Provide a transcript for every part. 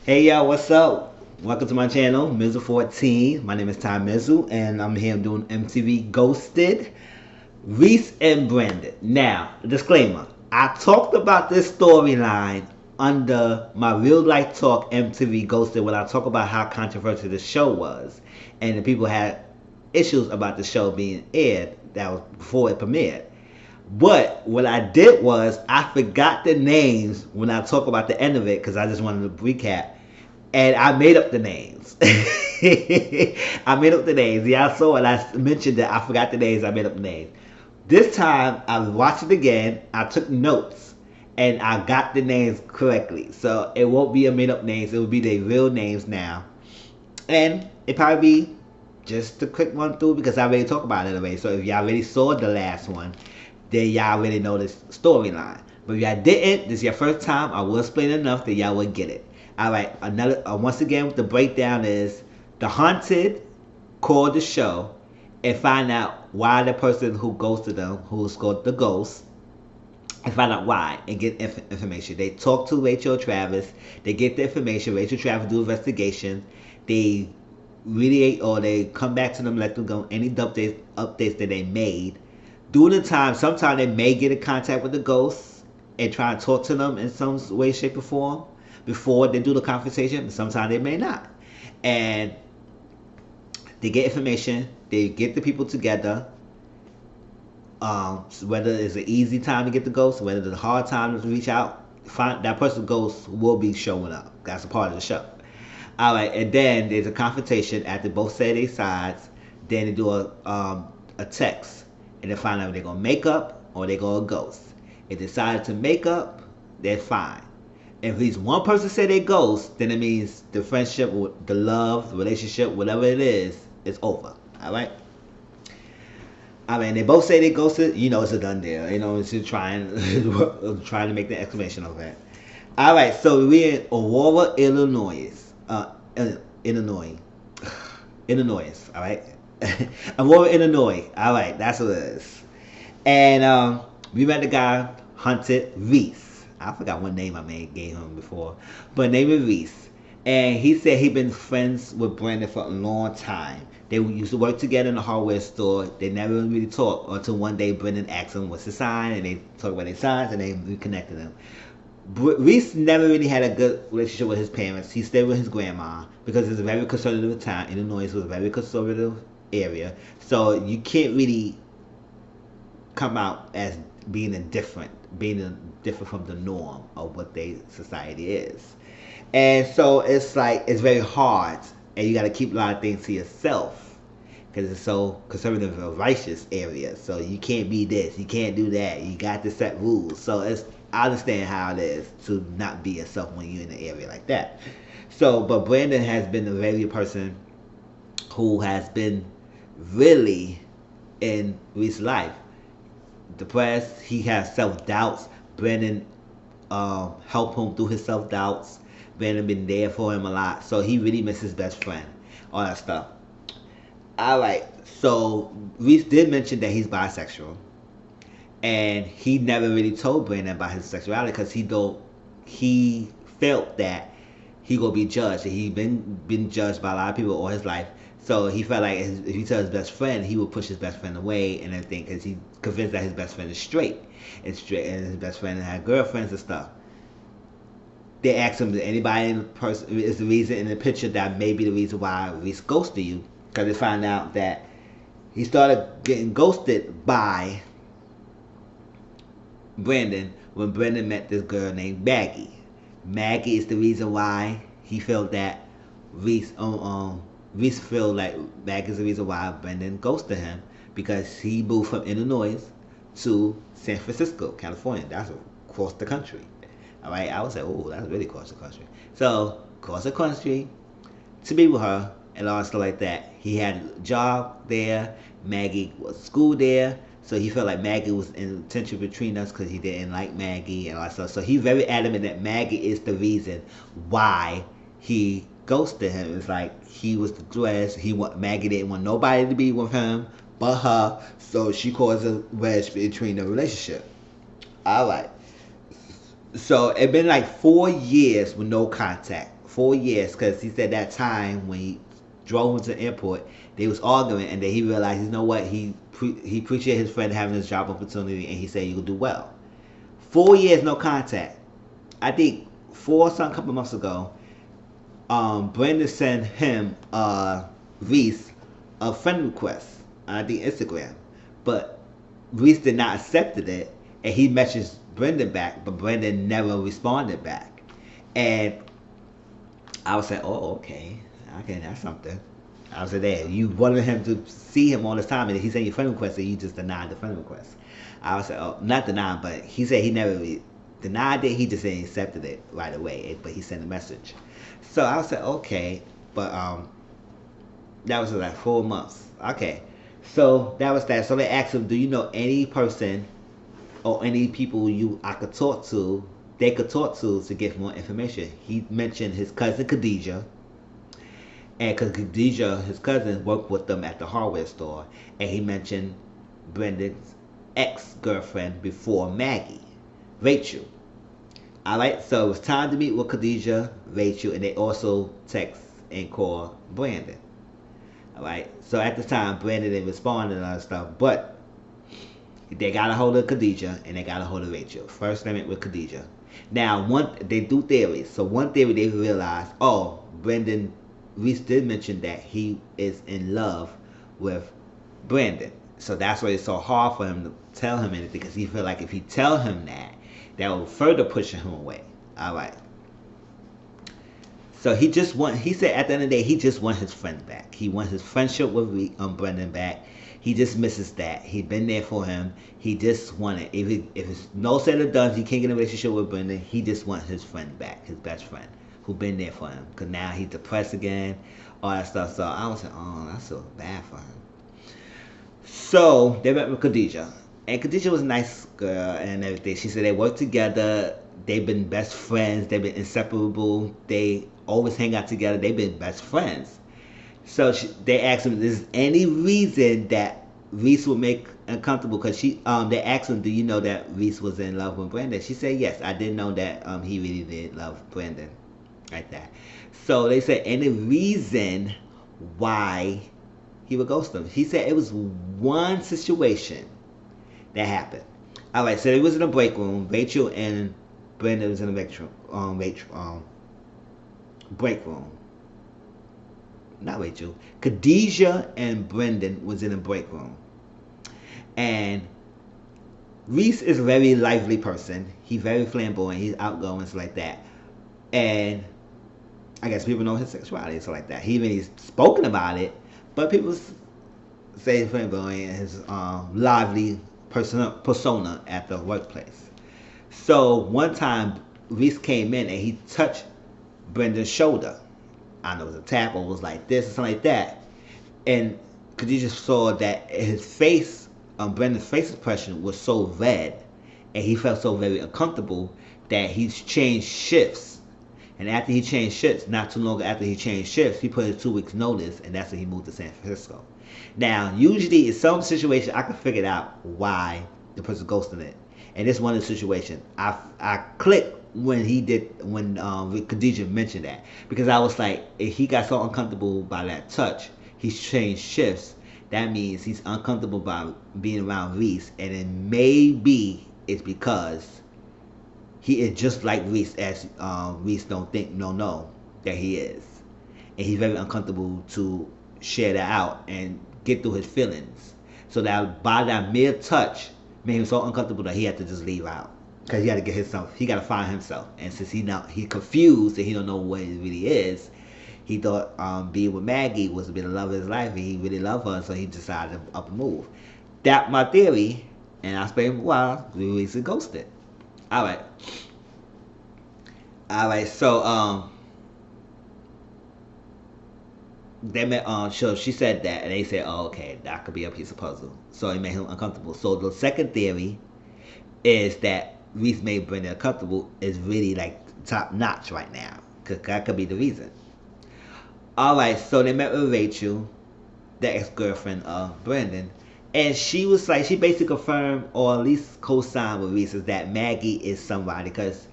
Hey y'all, what's up? Welcome to my channel, Mizzle14. My name is Ty Mizzle, and I'm here doing MTV Ghosted, Reese and Brandon. Now, disclaimer: I talked about this storyline under my Real Life Talk MTV Ghosted when I talk about how controversial the show was, and the people had issues about the show being aired. That was before it premiered. But what I did was I forgot the names when I talk about the end of it because I just wanted to recap, and I made up the names. I made up the names. Yeah, I saw it. I mentioned that I forgot the names. I made up the names. This time I watched it again. I took notes and I got the names correctly. So it won't be a made up names. It will be their real names now, and it probably be just a quick run through because I already talked about it already. So if y'all already saw the last one, then y'all already know this storyline. But if y'all didn't, this is your first time, I will explain enough that y'all will get it. Alright, another once again the breakdown is the haunted call the show and find out why the person who ghosted them, who's called the ghost, and find out why and get information. They talk to Rachel Travis, they get the information, Rachel Travis do investigation, they mediate or they come back to them, let them go any updates that they made. During the time, sometimes they may get in contact with the ghosts and try and talk to them in some way, shape, or form before they do the conversation. Sometimes they may not. And they get information, they get the people together. Whether it's an easy time to get the ghost, whether it's a hard time to reach out, find that person ghost will be showing up. That's a part of the show. Alright, and then there's a confrontation after both say their sides. Then they do a text and they find out if they're gonna make up or they're gonna ghost. If they decide to make up, they're fine. If at least one person say they ghost, then it means the friendship, the love, the relationship, whatever it is over. Alright? I mean, they both say they ghosted. You know, it's a done deal. You know, it's just trying to make the exclamation of it. All right, so we're in Aurora, Illinois. Illinois. Illinois. All right, Aurora, Illinois. All right, that's what it is. And we met the guy hunted Reese. I forgot what name I gave him before, but name is Reese. And he said he'd been friends with Brandon for a long time. They used to work together in a hardware store. They never really talked until one day Brendan asked him what's his sign, and they talked about their signs, and they reconnected them. Reese never really had a good relationship with his parents. He stayed with his grandma because it's a very conservative town. Illinois was a very conservative area, so you can't really come out as being different from the norm of what their society is. And so it's like it's very hard, and you got to keep a lot of things to yourself because it's so conservative and righteous area. So you can't be this, you can't do that. You got to set rules. So I understand how it is to not be yourself when you're in an area like that. So, but Brandon has been a very person who has been really in Reese's life. Depressed, he has self-doubts. Brandon helped him through his self-doubts. Brandon been there for him a lot, so he really misses his best friend, all that stuff. Alright, so Reese did mention that he's bisexual, and he never really told Brandon about his sexuality because he felt that he gonna be judged. He been judged by a lot of people all his life, so he felt like if he tells his best friend, he would push his best friend away and everything because he's convinced that his best friend is straight, and his best friend had girlfriends and stuff. They asked him, anybody in the person is the reason in the picture that may be the reason why Reese ghosted you? Because they found out that he started getting ghosted by Brandon when Brandon met this girl named Maggie. Maggie is the reason why he felt that Reese felt like Maggie is the reason why Brandon ghosted him because he moved from Illinois to San Francisco, California. That's across the country. Alright, I would say, oh, that's really across the country. So, across the country to be with her and all stuff like that. He had a job there. Maggie was school there. So he felt like Maggie was in tension between us because he didn't like Maggie and all that stuff. So he's very adamant that Maggie is the reason why he ghosted him. It's like he was the dress. Maggie didn't want nobody to be with him but her. So she caused a wedge between the relationship. Alright. So it been like 4 years with no contact 4 years, because he said that time when he drove him to the airport, they was arguing, and then he realized, you know what, he appreciated his friend having this job opportunity, and he said you'll do well. 4 years no contact. I think some couple months ago, Brandon sent him Reese a friend request on I think Instagram, but Reese did not accept it, and he messaged Brendan back, but Brendan never responded back. And I was like, oh, okay, that's something. I was like, there, you wanted him to see him all the time, and he sent you a friend request, and you just denied the friend request. I was like, oh, not denied, but he said he never denied it. He just didn't accept it right away, but he sent a message. So I was like, okay, but that was like 4 months. Okay, so that was that. So they asked him, do you know any person or any people I could talk to, they could talk to get more information? He mentioned his cousin Khadijah, and because Khadijah, his cousin, worked with them at the hardware store, and he mentioned Brendan's ex-girlfriend before, Maggie, Rachel. Alright, so it was time to meet with Khadijah, Rachel, and they also text and call Brandon. Alright, so at the time, Brandon didn't respond and other stuff, but they got a hold of Khadijah and they got a hold of Rachel. First they met with Khadijah. Now, they do theories. So one theory they realized, oh, Reese did mention that he is in love with Brandon. So that's why it's so hard for him to tell him anything, because he feel like if he tell him that will further push him away. Alright. So he said at the end of the day, he just want his friend back. He wants his friendship with Brendan back. He just misses that. He been there for him. He just wanted, if it's no said or done, he can't get in a relationship with Brendan, he just wants his friend back, his best friend, who been there for him. Because now he's depressed again, all that stuff. So I was like, oh, that's so bad for him. So they met with Khadijah. And Khadijah was a nice girl and everything. She said they worked together. They've been best friends. They've been inseparable. They always hang out together. They've been best friends. So they asked him, is there any reason that Reese would make uncomfortable? Because they asked him, do you know that Reese was in love with Brandon? She said, yes, I didn't know that he really did love Brandon like that. So they said, any reason why he would ghost him? He said it was one situation that happened. Alright, so it was in a break room. Rachel and Brandon was in a break room. Not Rachel. Khadijah and Brendan was in a break room. And Reese is a very lively person. He's very flamboyant. He's outgoing and stuff like that. And I guess people know his sexuality and stuff like that. He even spoken about it, but people say he's flamboyant and his lively persona at the workplace. So one time Reese came in and he touched Brendan's shoulder. I don't know, it was a tap or it was like this or something like that. And Khadijah saw that his face, Brendan's face expression was so red, and he felt so very uncomfortable that he's changed shifts. And after he changed shifts, not too long after he changed shifts, he put in 2 weeks notice, and that's when he moved to San Francisco. Now, usually in some situation, I can figure out why the person ghosted it. And this one of the situations, I clicked when Khadijah mentioned that, because I was like, if he got so uncomfortable by that touch, he's changed shifts. That means he's uncomfortable by being around Reese, and then maybe it's because he is just like Reese, as Reese don't know that he is, and he's very uncomfortable to share that out and get through his feelings. So that by that mere touch made him so uncomfortable that he had to just leave out. Because he got to find himself. And since he confused and he don't know what he really is, he thought being with Maggie was the love of his life, and he really loved her, so he decided to up and move. That's my theory, and I explained why Reese ghosted. Alright, so they met so she said that, and they said, oh, okay, that could be a piece of puzzle. So it made him uncomfortable. So the second theory is that Reese made Brendan uncomfortable is really like top notch right now, because that could be the reason. Alright, so they met with Rachel, the ex-girlfriend of Brendan, and she was like, she basically confirmed, or at least co-signed with Reese, is that Maggie is somebody, because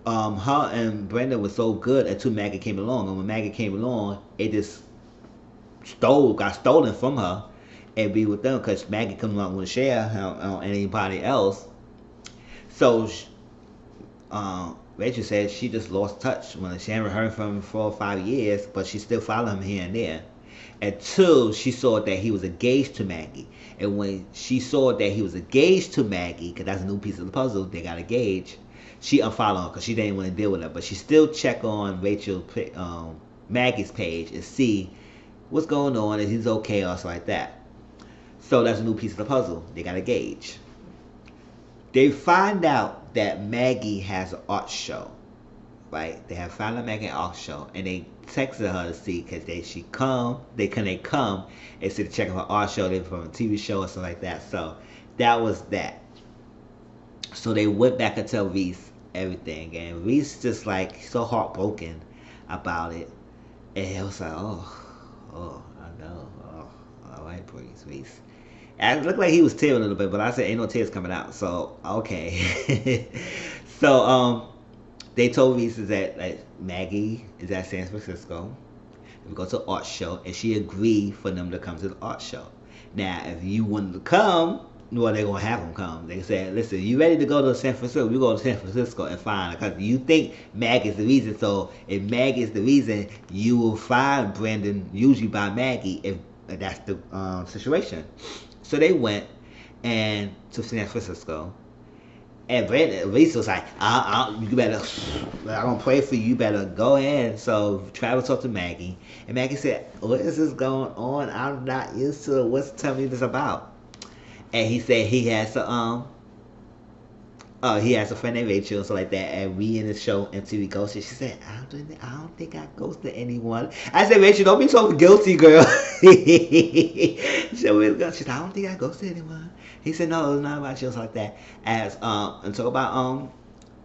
her and Brenda was so good until Maggie came along, and when Maggie came along, it just got stolen from her and be with them because Maggie comes along with share on anybody else. So Rachel said she just lost touch when she haven't heard from him for 5 years, but she still followed him here and there. Until she saw that he was engaged to Maggie. And when she saw that he was engaged to Maggie, because that's a new piece of the puzzle, they got engaged, she unfollowed him because she didn't want to deal with her. But she still check on Maggie's page and see what's going on, and he's okay or something like that. So that's a new piece of the puzzle. They got engaged. They find out that Maggie has an art show, right? They have found out Maggie an art show, and they texted her to see because they come and see to check her art show. They from a TV show or something like that. So that was that. So they went back and tell Reese everything, and Reese just like so heartbroken about it, and it was like, oh, I know, all right, Reese. It looked like he was tearing a little bit, but I said ain't no tears coming out. So okay. So they told Reese that like Maggie is at San Francisco. We go to an art show, and she agreed for them to come to the art show. Now, if you wanted to come, well, they're gonna have them come. They said, "Listen, you ready to go to San Francisco? We go to San Francisco and find her because you think Maggie is the reason. So if Maggie is the reason, you will find Brandon usually by Maggie if that's the situation." So they went and to San Francisco, and Brandon Reese was like, "You better, I'm gonna pray for you. You better go in." So Travis talked to Maggie, and Maggie said, "What is this going on? I'm not used to it. What's telling me this about?" And he said he has a friend named Rachel, so like that, and we in the show MTV Ghosted. She said, I don't think I ghosted anyone. I said, Rachel, don't be so guilty, girl. She said, I don't think I ghosted anyone. He said, no, it's not about you, like that. And talk about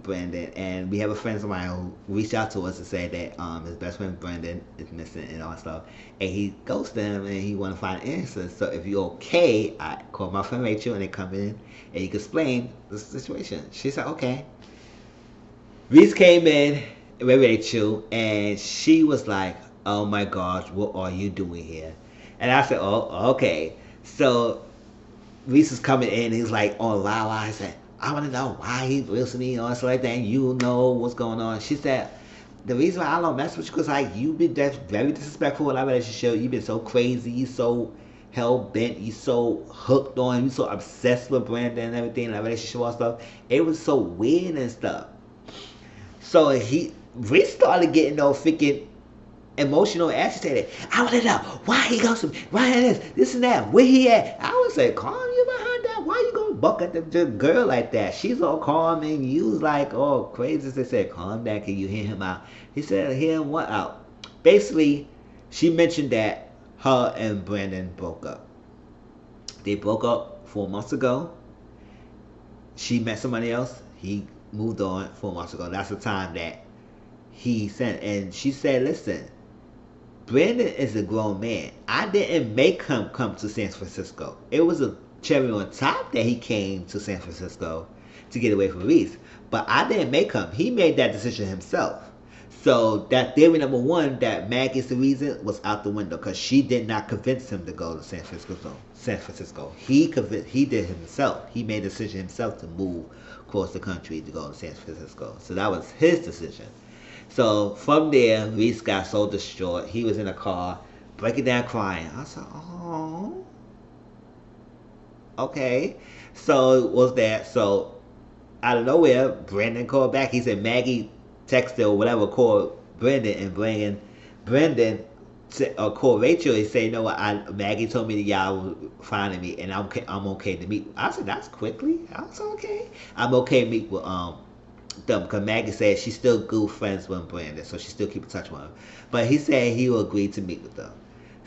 Brandon, and we have a friend of mine who reached out to us to say that his best friend Brandon is missing and all that stuff, and he ghosted him and he want to find answers. So if you're okay, I call my friend Rachel and they come in and you can explain the situation. She said okay. Reese came in with Rachel and she was like, "Oh my gosh, what are you doing here?" And I said, "Oh, okay." So Reese is coming in and he's like on loud. I said, "I want to know why he's listening or something like that, and you know what's going on." She said, "The reason why I don't mess with you because like you've been very disrespectful in our relationship. You've been so crazy. You so hell bent. You so hooked on. You so obsessed with Brandon and everything in that relationship and stuff. It was so weird and stuff." So Reese started getting no freaking emotional and agitated. "I want to know why he goes to me, why this and that, where he at." I was like, calm you behind that. Why you gonna buck at the girl like that? She's all calm and you was like all crazy. They said, "Calm down, can you hear him out?" He said, "Hear him what out?" Basically, she mentioned that her and Brandon broke up. They broke up 4 months ago. She met somebody else. He moved on 4 months ago. That's the time that he sent. And she said, "Listen, Brandon is a grown man. I didn't make him come to San Francisco. It was a cherry on top that he came to San Francisco to get away from Reese. But I didn't make him. He made that decision himself." So that theory number one, that Maggie's the reason, was out the window because she did not convince him to go to San Francisco. He did himself. He made a decision himself to move across the country to go to San Francisco. So that was his decision. So from there, Reese got so distraught. He was in a car, breaking down crying. I said, "Oh, okay." So it was that. So out of nowhere, Brandon called back. He said Maggie texted or whatever called Brandon, and Brandon called Rachel and say, "You know what? Maggie told me that y'all were finding me, and I'm okay to meet." I said, "That's quickly." I was okay. I'm okay to meet with them because Maggie said she's still good friends with Brandon, so she still keep in touch with him. But he said he will agree to meet with them.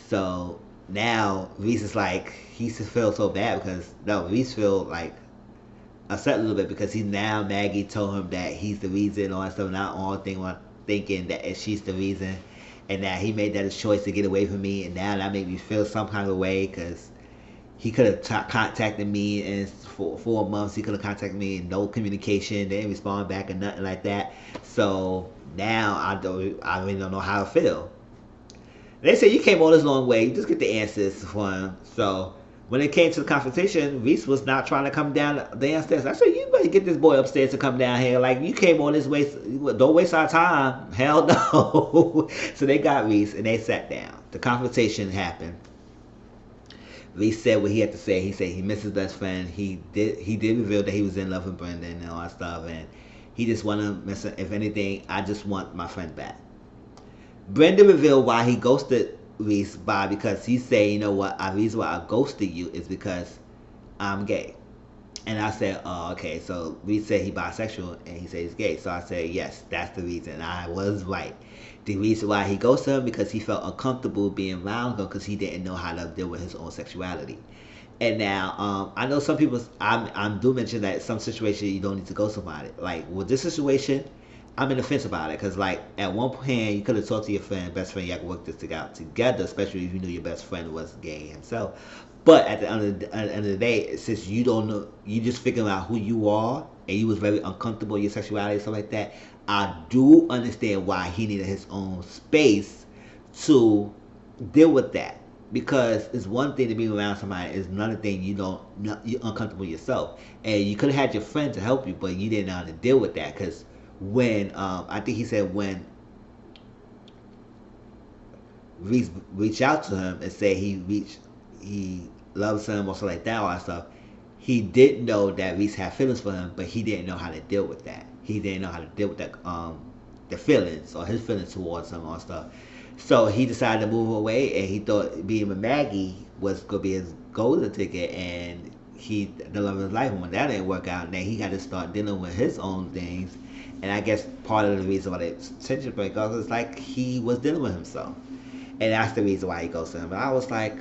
So now Reese is like, he feels so bad because Reese feel like upset a little bit because Maggie told him that he's the reason and all that stuff. Not all thinking that she's the reason, and that he made that choice to get away from me, and now that made me feel some kind of way because he could have contacted me in for 4 months. He could have contacted me and no communication. They didn't respond back or nothing like that. So now I really don't know how to feel. They say you came all this long way. You just get the answers for him. So when it came to the confrontation, Reese was not trying to come downstairs. I said, you better get this boy upstairs to come down here. Like, you came all this way. Don't waste our time. Hell no. So they got Reese and they sat down. The confrontation happened. Reese said what he had to say. He said he missed his best friend. He did reveal that he was in love with Brendan and all that stuff. And he just wanted to, if anything, I just want my friend back. Brendan revealed why he ghosted Reese because he said, you know what, the reason why I ghosted you is because I'm gay. And I said, oh, okay. So Reese said he bisexual and he said he's gay. So I said, yes, that's the reason. I was right. The reason why he ghosted him because he felt uncomfortable being around him because he didn't know how to deal with his own sexuality. And now, I know some people, I do mention that some situation you don't need to ghost somebody. Like, with this situation, I'm in the fence about it because, like, at one point you could have talked to your best friend, y'all could work this out together, especially if you knew your best friend was gay himself. But at the end of the day, since you don't know, you just figuring out who you are, and you was very uncomfortable with your sexuality and stuff like that. I do understand why he needed his own space to deal with that. Because it's one thing to be around somebody, it's another thing you're uncomfortable yourself, and you could have had your friend to help you, but you didn't know how to deal with that because. When I think he said when Reese reached out to him and said he loves him or something like that, all that stuff, he didn't know that Reese had feelings for him, but he didn't know how to deal with that. He didn't know how to deal with that the feelings or his feelings towards him or stuff. So he decided to move away, and he thought being with Maggie was gonna be his golden ticket, and the love of his life. When that didn't work out, then he had to start dealing with his own things. And I guess part of the reason why the tension break off is like he was dealing with himself. And that's the reason why he ghosted him. But I was like,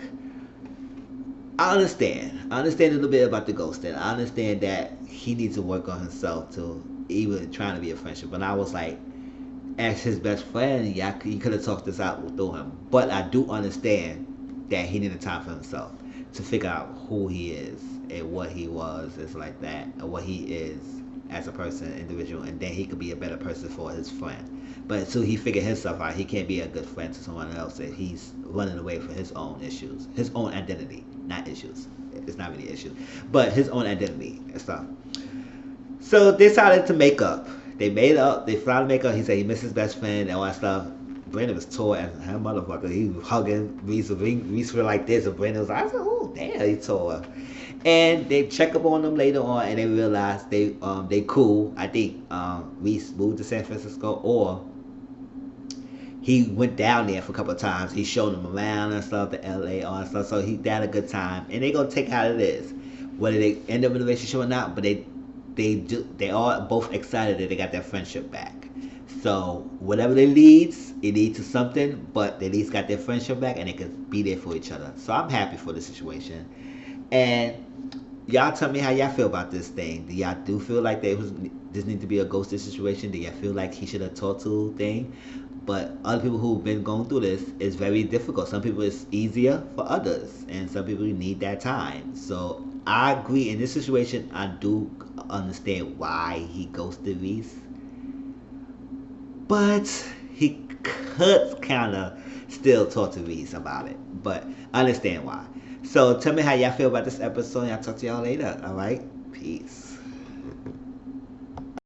I understand. I understand a little bit about the ghosting. I understand that he needs to work on himself to even trying to be a friendship. But I was like, as his best friend, yeah, he could have talked this out through him. But I do understand that he needed time for himself to figure out who he is and what he was, is like that, and what he is as a person, individual, and then he could be a better person for his friend. But until he figured himself out, he can't be a good friend to someone else if he's running away from his own issues, his own identity, not issues. It's not really issues, but his own identity and stuff. So they decided to make up. They made up. They finally make up. He said he missed his best friend and all that stuff. Brandon was tore as a motherfucker. He was hugging Reese. Reese was like this, and Brandon was like, I said, oh damn, he tore. And they check up on them later on, and they realize they cool. I think Reese moved to San Francisco, or he went down there for a couple of times. He showed them around and stuff, the LA, all that stuff. So they had a good time, and they gonna take how it is, whether they end up in a relationship or not. But they are both excited that they got their friendship back. So whatever it leads to something, but they at least got their friendship back, and they can be there for each other. So I'm happy for the situation. And y'all tell me how y'all feel about this thing. Do y'all feel like this need to be a ghosted situation? Do y'all feel like he should have talked to thing? But other people who've been going through this, it's very difficult. Some people it's easier for others, and some people need that time. So I agree in this situation. I do understand why he ghosted Reese, but he could kind of still talk to Reese about it. But I understand why. So tell me how y'all feel about this episode. I'll talk to y'all later. All right? Peace.